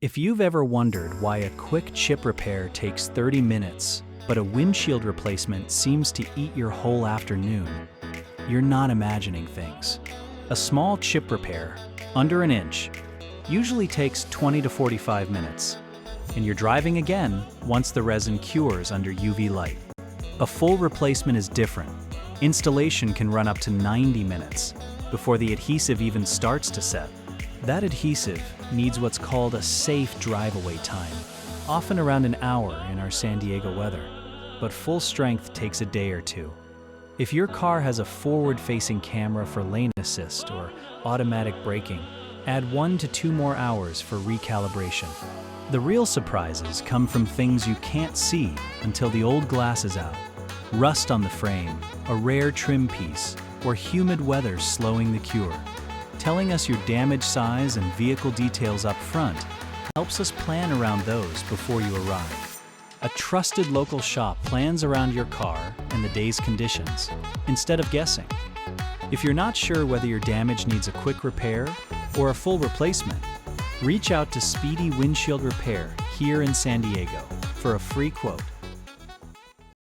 If you've ever wondered why a quick chip repair takes 30 minutes, but a windshield replacement seems to eat your whole afternoon, you're not imagining things. A small chip repair, under an inch, usually takes 20 to 45 minutes, and you're driving again once the resin cures under UV light. A full replacement is different. Installation can run up to 90 minutes before the adhesive even starts to set. That adhesive needs what's called a safe drive-away time, often around an hour in our San Diego weather, but full strength takes a day or two. If your car has a forward-facing camera for lane assist or automatic braking, add 1 to 2 more hours for recalibration. The real surprises come from things you can't see until the old glass is out. Rust on the frame, a rare trim piece, or humid weather slowing the cure. Telling us your damage size and vehicle details up front helps us plan around those before you arrive. A trusted local shop plans around your car and the day's conditions, instead of guessing. If you're not sure whether your damage needs a quick repair or a full replacement, reach out to Speedy Windshield Repair here in San Diego for a free quote.